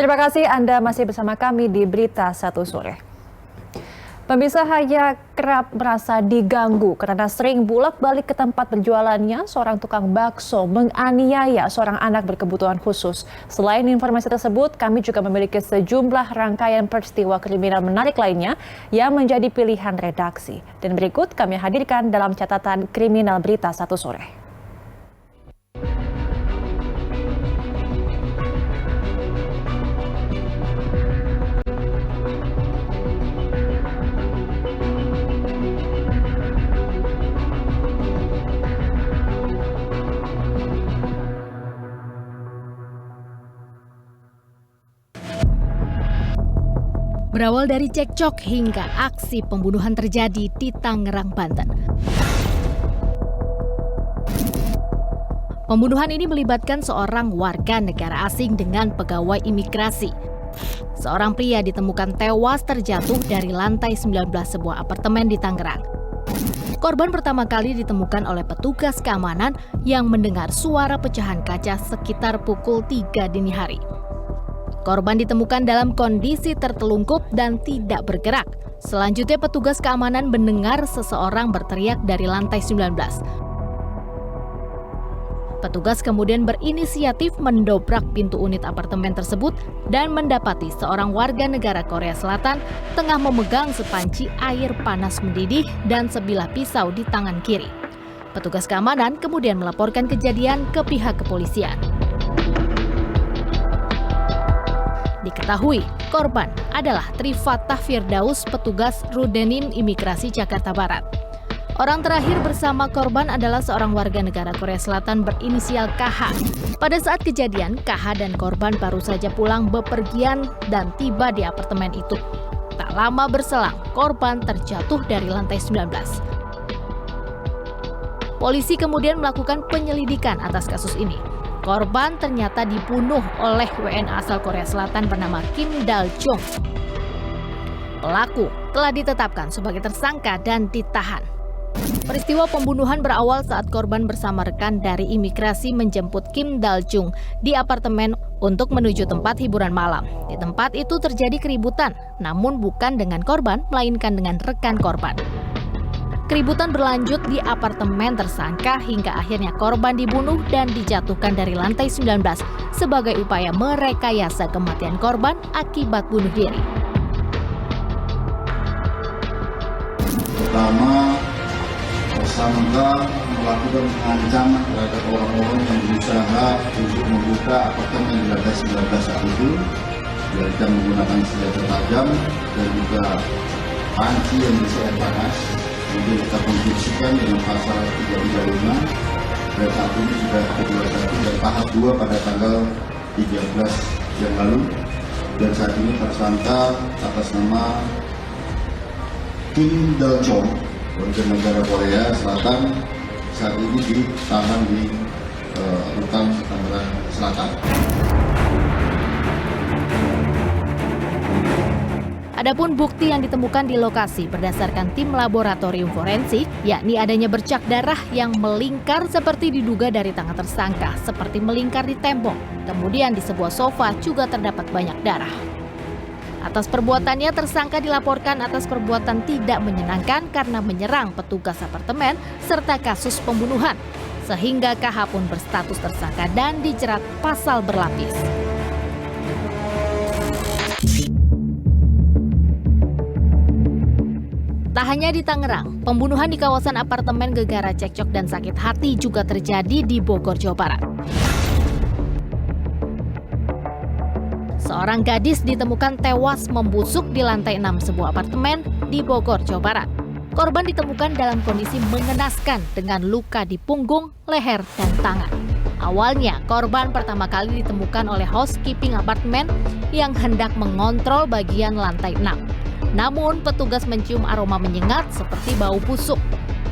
Terima kasih Anda masih bersama kami di Berita Satu Sore. Pemirsa Haya kerap merasa diganggu karena sering bolak-balik ke tempat berjualannya. Seorang tukang bakso menganiaya seorang anak berkebutuhan khusus. Selain informasi tersebut, kami juga memiliki sejumlah rangkaian peristiwa kriminal menarik lainnya yang menjadi pilihan redaksi. Dan berikut kami hadirkan dalam catatan kriminal Berita Satu Sore. Berawal dari cekcok hingga aksi pembunuhan terjadi di Tangerang, Banten. Pembunuhan ini melibatkan seorang warga negara asing dengan pegawai imigrasi. Seorang pria ditemukan tewas terjatuh dari lantai 19 sebuah apartemen di Tangerang. Korban pertama kali ditemukan oleh petugas keamanan yang mendengar suara pecahan kaca sekitar pukul 3 dini hari. Korban ditemukan dalam kondisi tertelungkup dan tidak bergerak. Selanjutnya petugas keamanan mendengar seseorang berteriak dari lantai 19. Petugas kemudian berinisiatif mendobrak pintu unit apartemen tersebut dan mendapati seorang warga negara Korea Selatan tengah memegang sepanci air panas mendidih dan sebilah pisau di tangan kiri. Petugas keamanan kemudian melaporkan kejadian ke pihak kepolisian. Diketahui, korban adalah Trifatah Firdaus, petugas Rudenim Imigrasi Jakarta Barat. Orang terakhir bersama korban adalah seorang warga negara Korea Selatan berinisial KH. Pada saat kejadian, KH dan korban baru saja pulang bepergian dan tiba di apartemen itu. Tak lama berselang, korban terjatuh dari lantai 19. Polisi kemudian melakukan penyelidikan atas kasus ini. Korban ternyata dibunuh oleh WNA asal Korea Selatan bernama Kim Dal-jung. Pelaku telah ditetapkan sebagai tersangka dan ditahan. Peristiwa pembunuhan berawal saat korban bersama rekan dari imigrasi menjemput Kim Dal-jung di apartemen untuk menuju tempat hiburan malam. Di tempat itu terjadi keributan, namun bukan dengan korban, melainkan dengan rekan korban. Keributan berlanjut di apartemen tersangka hingga akhirnya korban dibunuh dan dijatuhkan dari lantai 19 sebagai upaya merekayasa kematian korban akibat bunuh diri. Pertama, tersangka melakukan pengancaman terhadap orang-orang yang berusaha untuk membuka apartemen di lantai 19 saat itu, yaitu menggunakan senjata tajam dan juga panci yang berisi air panas. Kemudian kita konstruksikan dengan pasal 335 dan saat ini sudah kedua satu dan tahap 2 pada tanggal 13 yang lalu, dan saat ini tersangka atas nama Kim Dal-jung warga negara Korea Selatan saat ini ditahan di rutan Tangerang Selatan. Adapun bukti yang ditemukan di lokasi berdasarkan tim laboratorium forensik, yakni adanya bercak darah yang melingkar seperti diduga dari tangan tersangka, seperti melingkar di tembok. Kemudian di sebuah sofa juga terdapat banyak darah. Atas perbuatannya, tersangka dilaporkan atas perbuatan tidak menyenangkan karena menyerang petugas apartemen serta kasus pembunuhan, sehingga KH pun berstatus tersangka dan dijerat pasal berlapis. Tak hanya di Tangerang, pembunuhan di kawasan apartemen gegara cekcok dan sakit hati juga terjadi di Bogor, Jawa Barat. Seorang gadis ditemukan tewas membusuk di lantai 6 sebuah apartemen di Bogor, Jawa Barat. Korban ditemukan dalam kondisi mengenaskan dengan luka di punggung, leher, dan tangan. Awalnya, korban pertama kali ditemukan oleh housekeeping apartemen yang hendak mengontrol bagian lantai 6. Namun, petugas mencium aroma menyengat seperti bau busuk.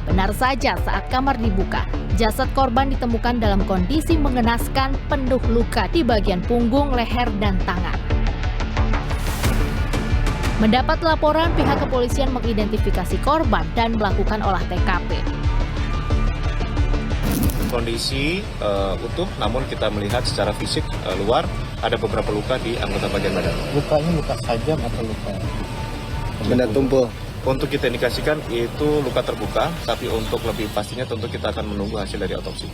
Benar saja, saat kamar dibuka, jasad korban ditemukan dalam kondisi mengenaskan, penuh luka di bagian punggung, leher, dan tangan. Mendapat laporan, pihak kepolisian mengidentifikasi korban dan melakukan olah TKP. Kondisi utuh, namun kita melihat secara fisik luar ada beberapa luka di anggota bagian badan. Lukanya luka tajam atau luka benda tumpul? Untuk kita indikasikan itu luka terbuka, tapi untuk lebih pastinya tentu kita akan menunggu hasil dari otopsi.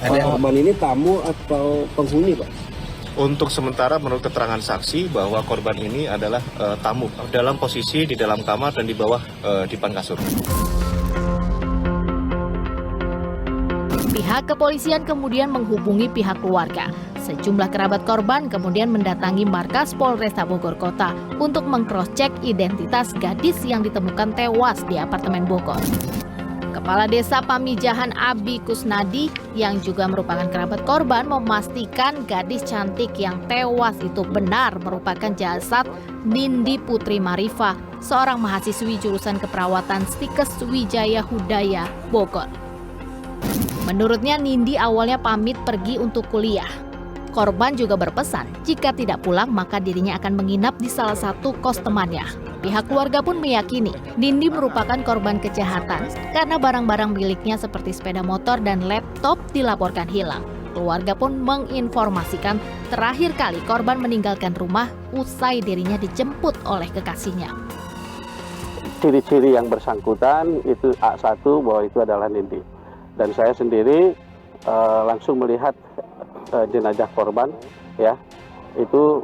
Korban ini tamu atau penghuni, Pak? Untuk sementara menurut keterangan saksi bahwa korban ini adalah tamu dalam posisi di dalam kamar dan di bawah dipan kasur. Pihak kepolisian kemudian menghubungi pihak keluarga. Sejumlah kerabat korban kemudian mendatangi markas Polresta Bogor Kota untuk meng-cross-check identitas gadis yang ditemukan tewas di apartemen Bogor. Kepala Desa Pamijahan Abi Kusnadi yang juga merupakan kerabat korban memastikan gadis cantik yang tewas itu benar merupakan jasad Nindi Putri Marifa, seorang mahasiswi jurusan keperawatan Stikes Wijaya Hudaya, Bogor. Menurutnya Nindi awalnya pamit pergi untuk kuliah. Korban juga berpesan jika tidak pulang maka dirinya akan menginap di salah satu kos temannya. Pihak keluarga pun meyakini Nindi merupakan korban kejahatan karena barang-barang miliknya seperti sepeda motor dan laptop dilaporkan hilang. Keluarga pun menginformasikan terakhir kali korban meninggalkan rumah usai dirinya dijemput oleh kekasihnya. ciri-ciri yang bersangkutan itu A1 bahwa itu adalah Nindi. Dan saya sendiri langsung melihat jenazah korban, ya itu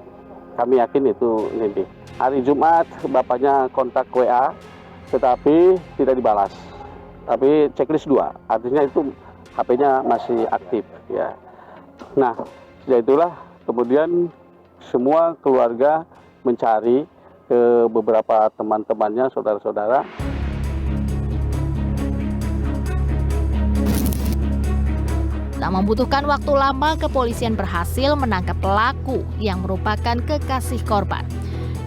kami yakin itu Nindi. Hari Jumat bapaknya kontak WA, tetapi tidak dibalas. Tapi checklist 2, artinya itu HP-nya masih aktif, ya. Nah, sejak itulah kemudian semua keluarga mencari ke beberapa teman-temannya, saudara-saudara. Tak membutuhkan waktu lama, kepolisian berhasil menangkap pelaku yang merupakan kekasih korban.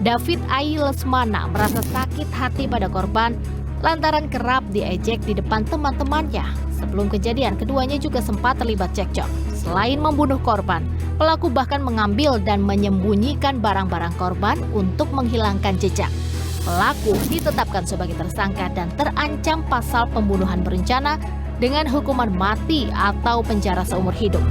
David Ai Lesmana merasa sakit hati pada korban lantaran kerap diejek di depan teman-temannya. Sebelum kejadian, keduanya juga sempat terlibat cekcok. Selain membunuh korban, pelaku bahkan mengambil dan menyembunyikan barang-barang korban untuk menghilangkan jejak. Pelaku ditetapkan sebagai tersangka dan terancam pasal pembunuhan berencana dengan hukuman mati atau penjara seumur hidup.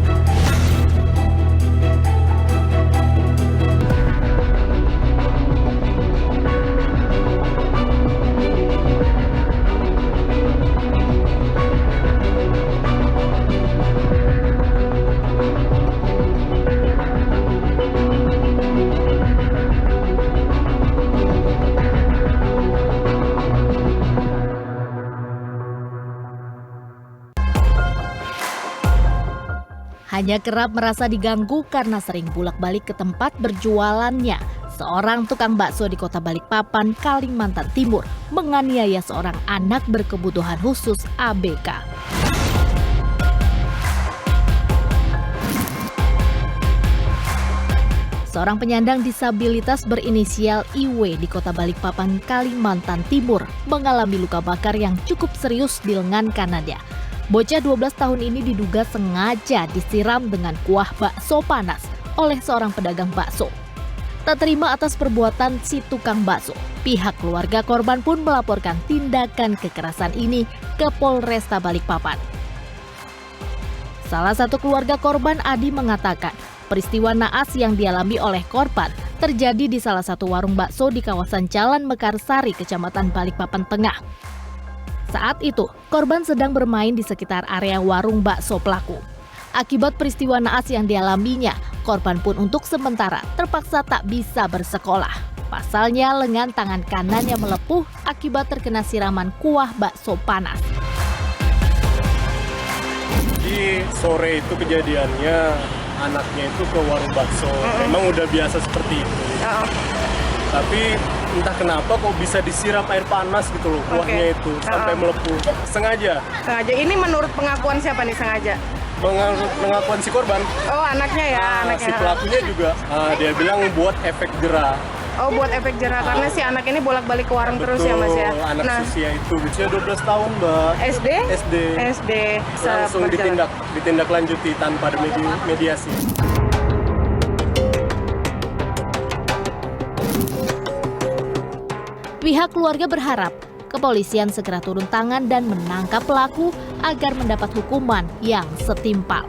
Hanya kerap merasa diganggu karena sering bolak-balik ke tempat berjualannya. Seorang tukang bakso di Kota Balikpapan, Kalimantan Timur, menganiaya seorang anak berkebutuhan khusus ABK. Seorang penyandang disabilitas berinisial IW di Kota Balikpapan, Kalimantan Timur, mengalami luka bakar yang cukup serius di lengan kanannya. Bocah 12 tahun ini diduga sengaja disiram dengan kuah bakso panas oleh seorang pedagang bakso. Tak terima atas perbuatan si tukang bakso, pihak keluarga korban pun melaporkan tindakan kekerasan ini ke Polresta Balikpapan. Salah satu keluarga korban, Adi, mengatakan peristiwa naas yang dialami oleh korban terjadi di salah satu warung bakso di kawasan Jalan Mekarsari, Kecamatan Balikpapan Tengah. Saat itu, korban sedang bermain di sekitar area warung bakso pelaku. Akibat peristiwa naas yang dialaminya, korban pun untuk sementara terpaksa tak bisa bersekolah. Pasalnya, lengan tangan kanannya melepuh akibat terkena siraman kuah bakso panas. Di sore itu kejadiannya, anaknya itu ke warung bakso. Memang udah biasa seperti itu. Tapi entah kenapa kok bisa disiram air panas gitu loh, kuahnya itu sampai melepuh. Sengaja. Sengaja. Ini menurut pengakuan siapa nih sengaja? Pengakuan si korban. Oh, anaknya ya, anaknya. Si pelakunya juga dia bilang buat efek jerah. Oh, buat efek jerah karena si anak ini bolak-balik ke warung terus ya, Mas ya. Anak usia itu usia 12 tahun, Mbak. SD? SD. Langsung ditindaklanjuti tanpa ada mediasi. Pihak keluarga berharap kepolisian segera turun tangan dan menangkap pelaku agar mendapat hukuman yang setimpal.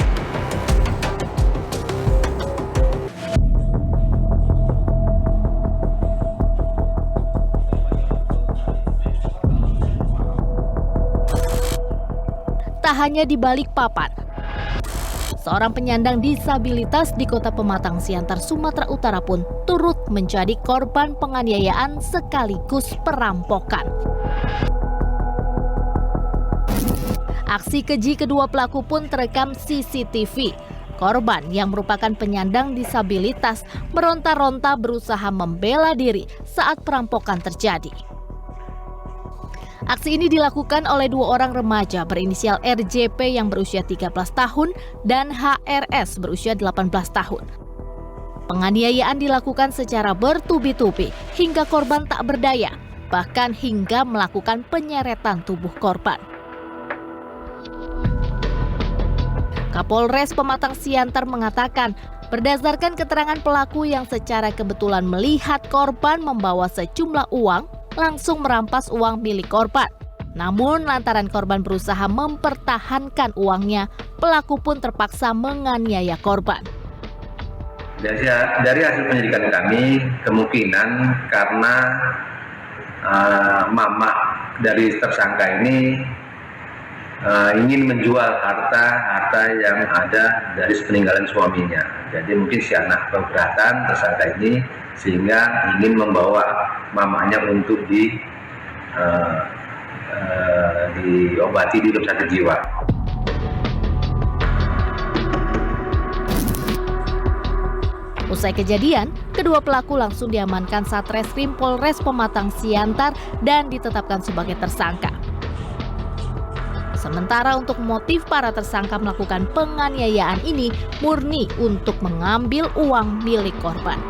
Tak hanya di Balikpapan, seorang penyandang disabilitas di Kota Pematang Siantar, Sumatera Utara pun turut menjadi korban penganiayaan sekaligus perampokan. Aksi keji kedua pelaku pun terekam CCTV. Korban yang merupakan penyandang disabilitas meronta-ronta berusaha membela diri saat perampokan terjadi. Aksi ini dilakukan oleh dua orang remaja berinisial RJP yang berusia 13 tahun dan HRS berusia 18 tahun. Penganiayaan dilakukan secara bertubi-tubi hingga korban tak berdaya, bahkan hingga melakukan penyeretan tubuh korban. Kapolres Pematang Siantar mengatakan, berdasarkan keterangan pelaku yang secara kebetulan melihat korban membawa sejumlah uang, langsung merampas uang milik korban. Namun lantaran korban berusaha mempertahankan uangnya, pelaku pun terpaksa menganiaya korban. Dari hasil penyelidikan kami, kemungkinan karena mama dari tersangka ini ingin menjual harta yang ada dari peninggalan suaminya. Jadi mungkin si anak keberatan tersangka ini sehingga ingin membawa mamanya untuk diobati di rumah sakit jiwa. Usai kejadian, kedua pelaku langsung diamankan Satreskrim Polres Pematang Siantar dan ditetapkan sebagai tersangka. Sementara untuk motif para tersangka melakukan penganiayaan ini murni untuk mengambil uang milik korban.